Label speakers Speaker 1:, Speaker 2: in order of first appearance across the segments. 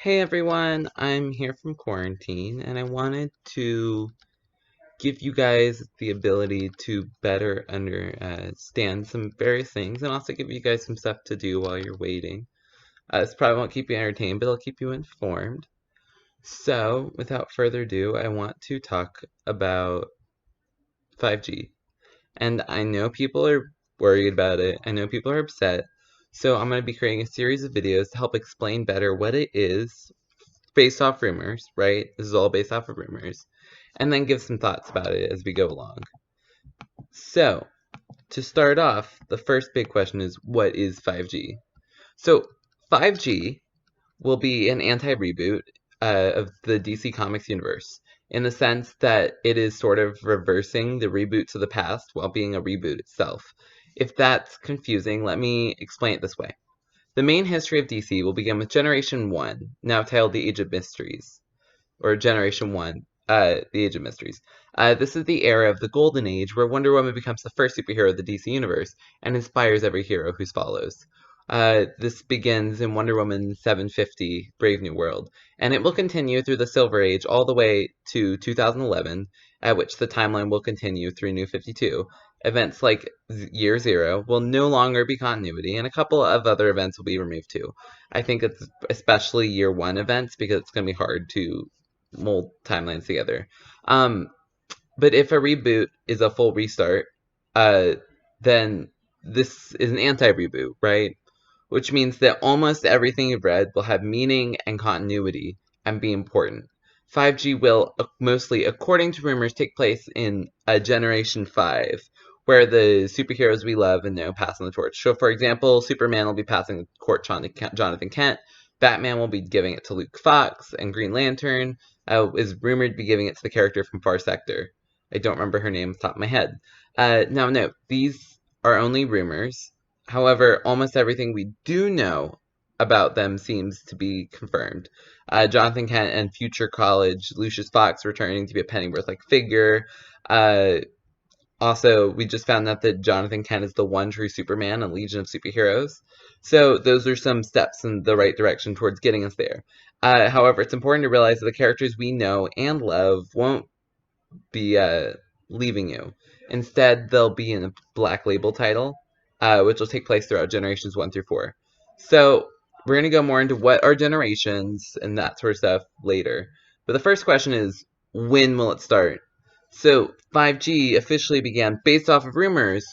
Speaker 1: Hey everyone, I'm here from quarantine and I wanted to give you guys the ability to better understand some various things and also give you guys some stuff to do while you're waiting. This probably won't keep you entertained, but it'll keep you informed. So, without further ado, I want to talk about 5G. And I know people are worried about it, I know people are upset, so I'm going to be creating a series of videos to help explain better what it is, based off rumors, right? This is all based off of rumors. And then give some thoughts about it as we go along. So, to start off, the first big question is what is 5G? So, 5G will be an anti-reboot of the DC Comics universe in the sense that it is sort of reversing the reboots of the past while being a reboot itself. If that's confusing, let me explain it this way. The main history of DC will begin with Generation 1, now titled The Age of Mysteries, or Generation 1, The Age of Mysteries. This is the era of the Golden Age where Wonder Woman becomes the first superhero of the DC Universe and inspires every hero who follows. This begins in Wonder Woman 750, Brave New World, and it will continue through the Silver Age all the way to 2011, at which the timeline will continue through New 52. Events like Year Zero will no longer be continuity, and a couple of other events will be removed too. I think it's especially Year One events because it's going to be hard to mold timelines together. Um, but if a reboot is a full restart, uh, then this is an anti-reboot, right? Which means that almost everything you've read will have meaning and continuity and be important. 5G will, mostly according to rumors, take place in Generation 5, where the superheroes we love and know pass on the torch. So, for example, Superman will be passing the torch on to Jonathan Kent, Batman will be giving it to Luke Fox, and Green Lantern is rumored to be giving it to the character from Far Sector. I don't remember her name off the top of my head. Now, note, these are only rumors. However, almost everything we do know about them seems to be confirmed. Jonathan Kent and future college Lucius Fox returning to be a Pennyworth-like figure. Uh, Also, we just found out that Jonathan Kent is the one true Superman and Legion of Superheroes. So those are some steps in the right direction towards getting us there. However, it's important to realize that the characters we know and love won't be leaving you. Instead, they'll be in a Black Label title, which will take place throughout generations 1 through 4. So we're going to go more into what are generations and that sort of stuff later. But the first question is, when will it start? So 5G officially began based off of rumors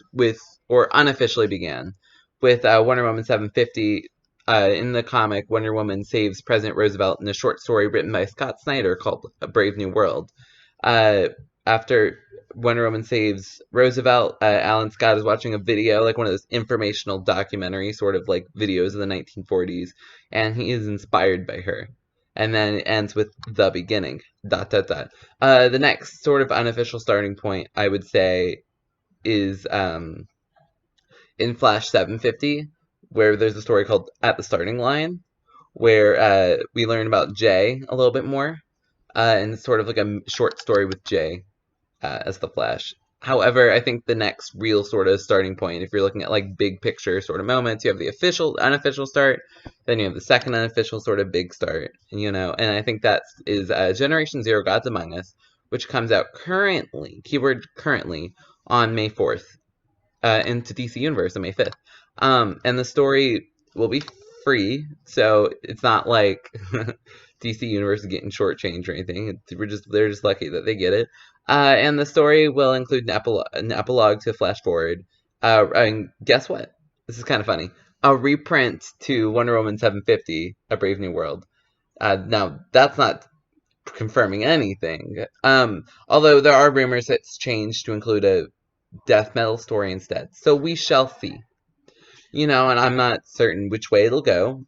Speaker 1: or unofficially began, with Wonder Woman 750. In the comic, Wonder Woman saves President Roosevelt in a short story written by Scott Snyder called A Brave New World. Uh, After Wonder Woman saves Roosevelt, Alan Scott is watching a video, like one of those informational documentary sort of like videos of the 1940s, and he is inspired by her. And then it ends with the beginning. ... The next sort of unofficial starting point, I would say, is in Flash 750, where there's a story called At the Starting Line, where we learn about Jay a little bit more, and it's sort of like a short story with Jay as the Flash. However, I think the next real sort of starting point, if you're looking at like big picture sort of moments, you have the official, unofficial start, then you have the second unofficial sort of big start, and I think that is Generation Zero: Gods Among Us, which comes out currently, keyword currently, on May 4th, into DC Universe on May 5th. And the story will be free, so it's not like DC Universe is getting shortchanged or anything. They're just lucky that they get it. And the story will include an epilogue to Flash Forward. And guess what? This is kind of funny. A reprint to Wonder Woman 750, A Brave New World. Now, that's not confirming anything. Although there are rumors that it's changed to include a death metal story instead. So we shall see. And I'm not certain which way it'll go.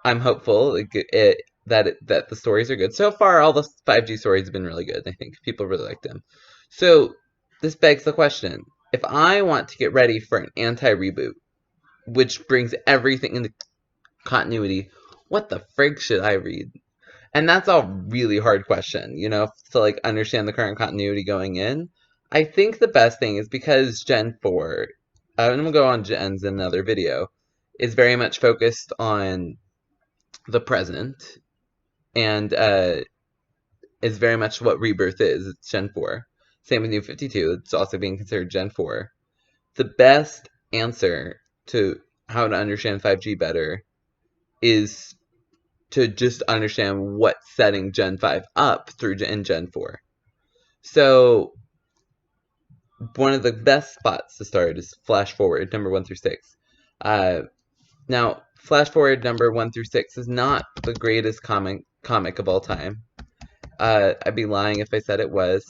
Speaker 1: I'm hopeful that the stories are good. So far, all the 5G stories have been really good. I think people really like them. So this begs the question: if I want to get ready for an anti-reboot, which brings everything into continuity, what the frig should I read? And that's a really hard question, to like understand the current continuity going in. I think the best thing is because Gen 4, and we'll go on Gens in another video, is very much focused on the present, and is very much what Rebirth is. It's Gen 4. Same with New 52. It's also being considered Gen 4. The best answer to how to understand 5G better is to just understand what's setting Gen 5 up through in Gen 4. So one of the best spots to start is Flash Forward, number 1 through 6. Now, Flash Forward number 1 through 6 is not the greatest comic of all time. I'd be lying if I said it was.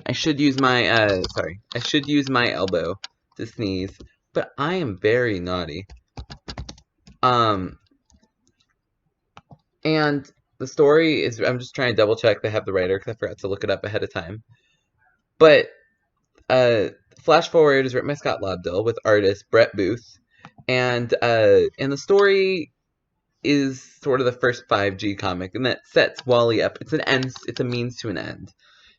Speaker 1: I should use my I should use my elbow to sneeze, but I am very naughty. And the story is, I'm just trying to double check they have the writer because I forgot to look it up ahead of time. But Flash Forward is written by Scott Lobdell with artist Brett Booth, and the story is sort of the first 5G comic, and that sets Wally up. It's a means to an end.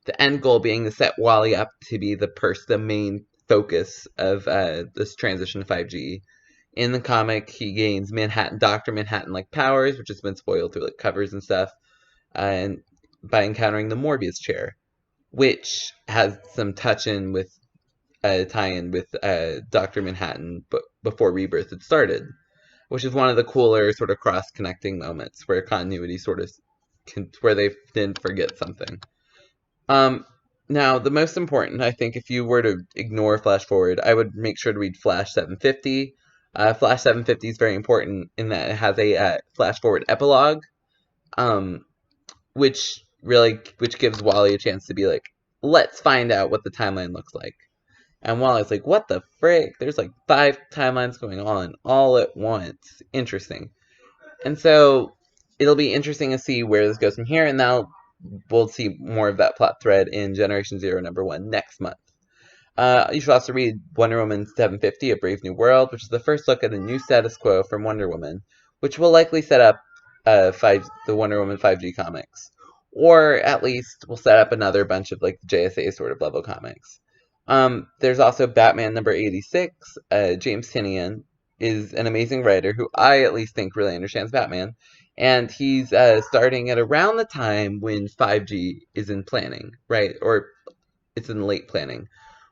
Speaker 1: The end goal being to set Wally up to be the main focus of this transition to 5G. In the comic, he gains Dr. Manhattan-like powers, which has been spoiled through like covers and stuff, and by encountering the Morbius chair, which has some tie-in with Dr. Manhattan, but before Rebirth had started, which is one of the cooler sort of cross-connecting moments where continuity sort of where they didn't forget something. Now, the most important, I think, if you were to ignore Flash Forward, I would make sure to read Flash 750. Flash 750 is very important in that it has a Flash Forward epilogue, which gives Wally a chance to be like, let's find out what the timeline looks like. And Wally's like, what the frick? There's like 5 timelines going on all at once. Interesting. And so it'll be interesting to see where this goes from here, and now we'll see more of that plot thread in Generation Zero number 1 next month. You should also read Wonder Woman 750, A Brave New World, which is the first look at a new status quo from Wonder Woman, which will likely set up the Wonder Woman 5G comics. Or at least will set up another bunch of like JSA sort of level comics. There's also Batman number 86. James Tynion is an amazing writer who I at least think really understands Batman. And he's starting at around the time when 5G is in planning, right? Or it's in late planning,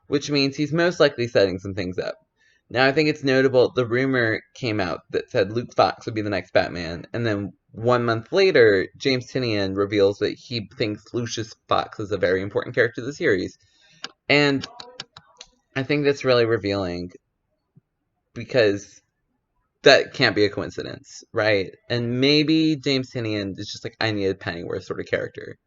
Speaker 1: which means he's most likely setting some things up. Now, I think it's notable, the rumor came out that said Luke Fox would be the next Batman, and then 1 month later, James Tynion reveals that he thinks Lucius Fox is a very important character of the series. And I think that's really revealing, because that can't be a coincidence, right? And maybe James Tynion is just like, I need a Pennyworth sort of character.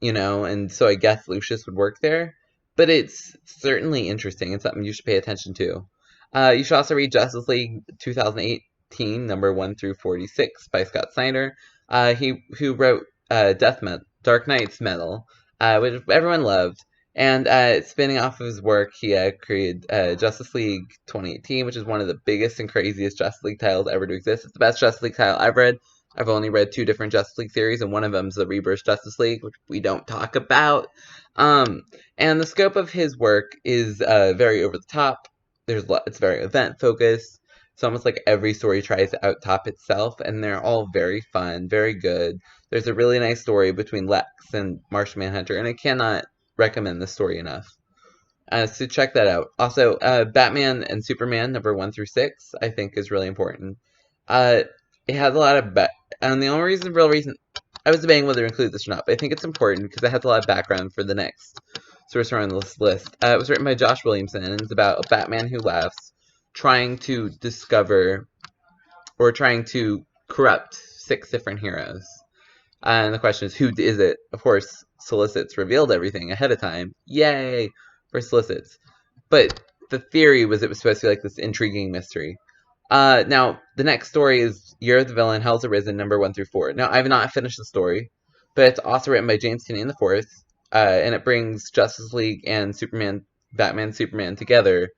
Speaker 1: You know, and so I guess Lucius would work there. But it's certainly interesting and something you should pay attention to. You should also read Justice League 2018, number 1 through 46 by Scott Snyder. Who wrote Dark Knight's Metal, which everyone loved. And spinning off of his work, he created Justice League 2018, which is one of the biggest and craziest Justice League titles ever to exist. It's the best Justice League title I've read. I've only read 2 different Justice League series, and one of them is the Rebirth Justice League, which we don't talk about. And the scope of his work is very over the top. It's very event focused. It's almost like every story tries to out-top itself, and they're all very fun, very good. There's a really nice story between Lex and Martian Manhunter, and I cannot recommend this story enough. So check that out. Also, Batman and Superman number 1 through 6, I think, is really important. It has a lot of and the only real reason I was debating whether to include this or not, but I think it's important because it has a lot of background for the next Sorcerer on this list. It was written by Josh Williamson, and it's about a Batman who laughs, trying to discover or trying to corrupt 6 different heroes. And the question is, who is it? Of course, Solicits revealed everything ahead of time. Yay for Solicits. But the theory was it was supposed to be like this intriguing mystery. Now, the next story is Year of the Villain, Hell's Arisen, number 1 through 4. Now, I have not finished the story, but it's also written by James Tynion IV, and it brings Justice League and Batman, Superman together,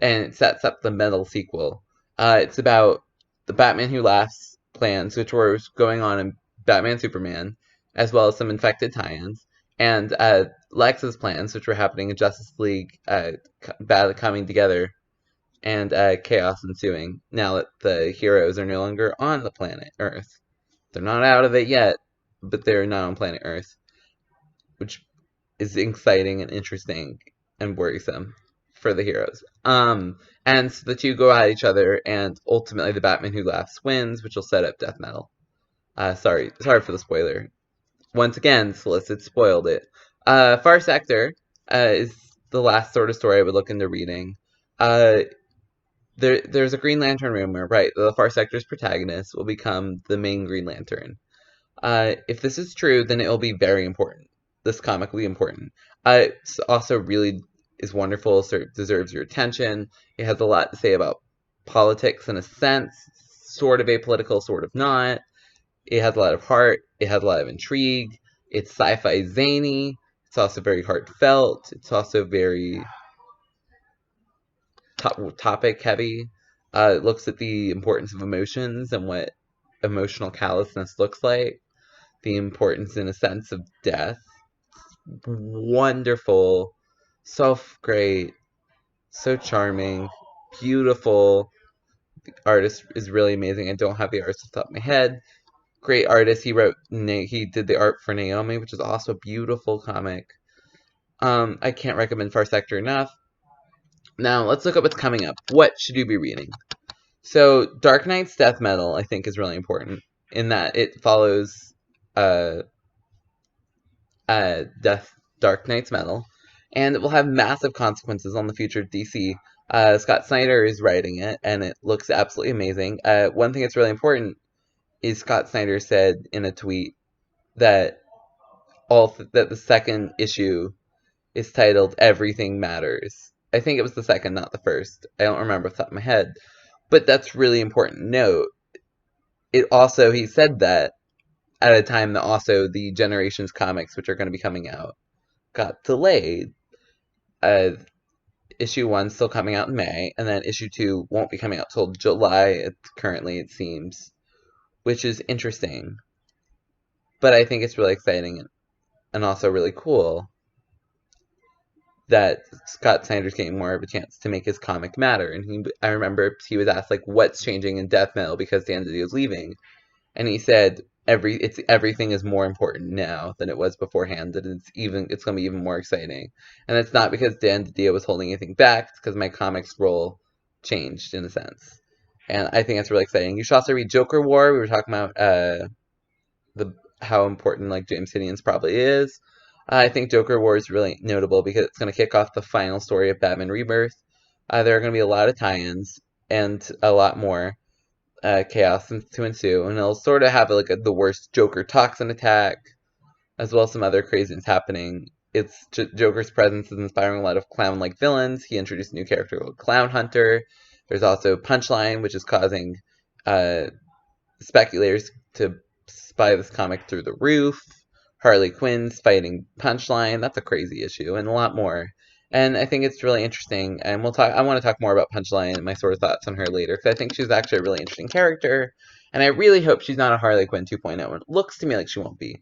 Speaker 1: and it sets up the Metal sequel. It's about the Batman Who Laughs plans, which were going on in Batman, Superman, as well as some infected tie-ins, and Lex's plans, which were happening in Justice League coming together. and chaos ensuing now that the heroes are no longer on the planet Earth. They're not out of it yet, but they're not on planet Earth, which is exciting and interesting and worrisome for the heroes. And so the two go at each other, and ultimately the Batman Who Laughs wins, which will set up death metal. Sorry for the spoiler. Once again, Solicit spoiled it. Far Sector is the last sort of story I would look into reading. There's a Green Lantern rumor, right? The Far Sector's protagonist will become the main Green Lantern. If this is true, then it will be very important. This comic will be important. It's also really is wonderful, deserves your attention. It has a lot to say about politics in a sense, sort of apolitical, sort of not. It has a lot of heart. It has a lot of intrigue. It's sci-fi zany. It's also very heartfelt. It's also very topic heavy. It looks at the importance of emotions and what emotional callousness looks like. The importance, in a sense, of death. Wonderful. So great. So charming. Beautiful. The artist is really amazing. I don't have the artist off the top of my head. Great artist. He did the art for Naomi, which is also a beautiful comic. I can't recommend Far Sector enough. Now, let's look at what's coming up. What should you be reading? So, Dark Knight's death metal, I think, is really important in that it follows Dark Knight's metal, and it will have massive consequences on the future of DC. Scott Snyder is writing it, and it looks absolutely amazing. One thing that's really important is Scott Snyder said in a tweet that that the second issue is titled "Everything Matters." I think it was the second, not the first. I don't remember off the top of my head. But that's really important note. He said that at a time that also the Generations comics, which are going to be coming out, got delayed. Issue 1's still coming out in May, and then issue 2 won't be coming out till July, currently, it seems, which is interesting. But I think it's really exciting and also really cool that Scott Snyder's getting more of a chance to make his comic matter. And I remember he was asked, like, what's changing in death metal because Dan DiDio is leaving, and he said everything is more important now than it was beforehand. That it's going to be even more exciting, and it's not because Dan DiDio was holding anything back. It's because my comics role changed in a sense, and I think that's really exciting. You should also read Joker War. We were talking about how important like James Tynion's probably is. I think Joker War is really notable because it's going to kick off the final story of Batman Rebirth. There are going to be a lot of tie-ins and a lot more chaos to ensue, and it'll sort of have like the worst Joker toxin attack, as well as some other craziness happening. Joker's presence is inspiring a lot of clown-like villains. He introduced a new character called Clown Hunter. There's also Punchline, which is causing speculators to spy this comic through the roof. Harley Quinn's fighting Punchline. That's a crazy issue, and a lot more. And I think it's really interesting, and I want to talk more about Punchline and my sort of thoughts on her later, because I think she's actually a really interesting character, and I really hope she's not a Harley Quinn 2.0. It looks to me like she won't be.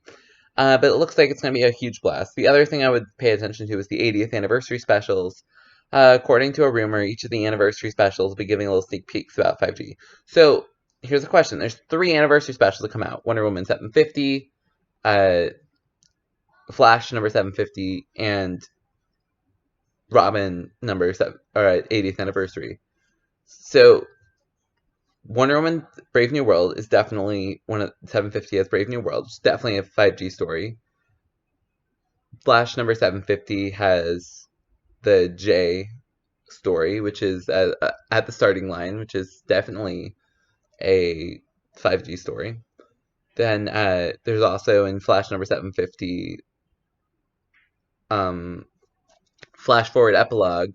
Speaker 1: But it looks like it's going to be a huge blast. The other thing I would pay attention to is the 80th anniversary specials. According to a rumor, each of the anniversary specials will be giving a little sneak peeks about 5G. So, here's a question. There's 3 anniversary specials that come out. Wonder Woman 750, Flash number 750, and Robin number 80th anniversary. So Wonder Woman Brave New World is definitely 750 has Brave New World. It's definitely a 5G story. Flash number 750 has the J story, which is at the starting line, which is definitely a 5G story. Then there's also in Flash number 750 flash forward epilogue,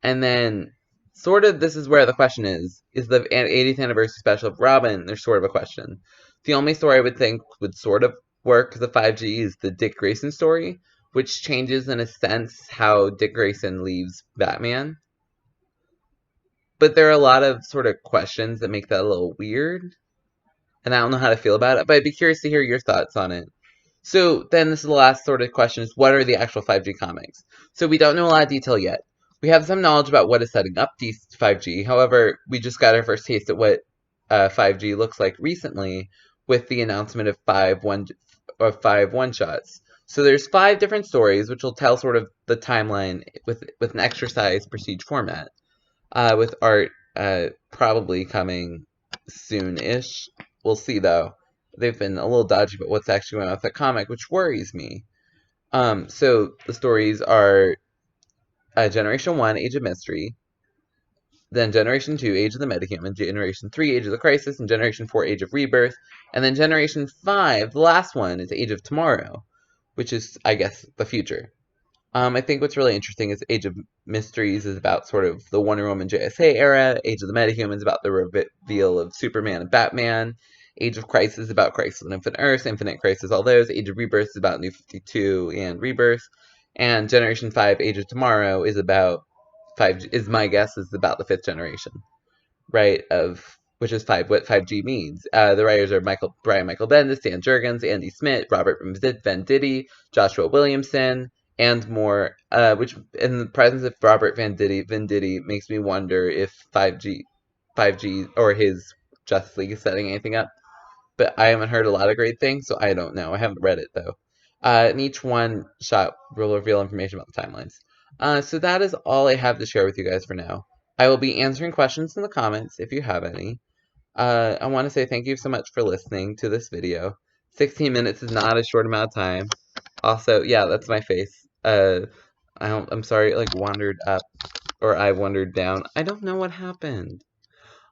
Speaker 1: and then sort of this is where the question is the 80th anniversary special of Robin. There's sort of a question. The only story I would think would sort of work as a 5G is the Dick Grayson story, which changes in a sense how Dick Grayson leaves Batman. But there are a lot of sort of questions that make that a little weird, and I don't know how to feel about it, but I'd be curious to hear your thoughts on it. So then this is the last sort of question is, what are the actual 5G comics? So we don't know a lot of detail yet. We have some knowledge about what is setting up 5G. However, we just got our first taste at what 5G looks like recently with the announcement of five one-shots. So there's 5 different stories, which will tell sort of the timeline with an exercise prestige format. With art probably coming soon-ish. We'll see, though. They've been a little dodgy about what's actually going on with the comic, which worries me. So the stories are Generation 1, Age of Mystery, then Generation 2, Age of the Metahuman, Generation 3, Age of the Crisis, and Generation 4, Age of Rebirth, and then Generation 5, the last one, is Age of Tomorrow, which is, I guess, the future. I think what's really interesting is Age of Mysteries is about sort of the Wonder Woman JSA era, Age of the Metahumans is about the reveal of Superman and Batman, Age of Crisis is about Crisis on Infinite Earths, Infinite Crisis, all those, Age of Rebirth is about New 52 and Rebirth, and Generation 5, Age of Tomorrow is about my guess is about the 5th generation, right, which is what 5G means. The writers are Brian Michael Bendis, Dan Jurgens, Andy Smith, Robert Venditti, Joshua Williamson, and more, which in the presence of Robert Venditti makes me wonder if 5G or his Justice League is setting anything up. But I haven't heard a lot of great things, so I don't know. I haven't read it, though. And each one shot will reveal information about the timelines. So that is all I have to share with you guys for now. I will be answering questions in the comments if you have any. I want to say thank you so much for listening to this video. 16 minutes is not a short amount of time. Also, yeah, that's my face. I'm sorry it like wandered up, or I wandered down. I don't know what happened.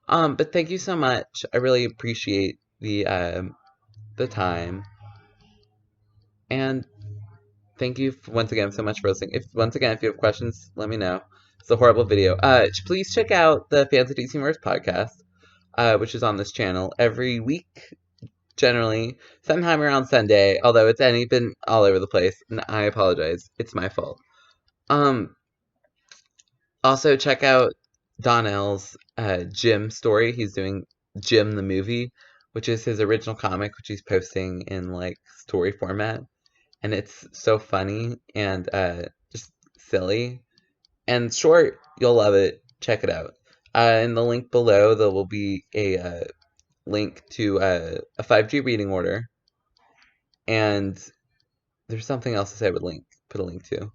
Speaker 1: But thank you so much. I really appreciate the time. And thank you once again so much for listening. If you have questions, let me know. It's a horrible video. Please check out the Fans of DC Universe podcast, which is on this channel every week, generally, sometime around Sunday, although it's been all over the place, and I apologize. It's my fault. Also, check out Donnell's Jim story. He's doing Jim the movie, which is his original comic, which he's posting in, like, story format. And it's so funny and just silly and short. You'll love it. Check it out. In the link below, there will be a link to a 5G reading order, and there's something else to say I would put a link to.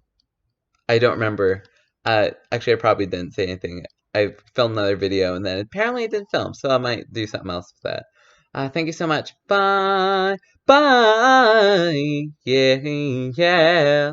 Speaker 1: I don't remember. Actually, I probably didn't say anything. I filmed another video, and then apparently it didn't film, so I might do something else with that. Thank you so much. Bye. Bye. Yeah, yeah.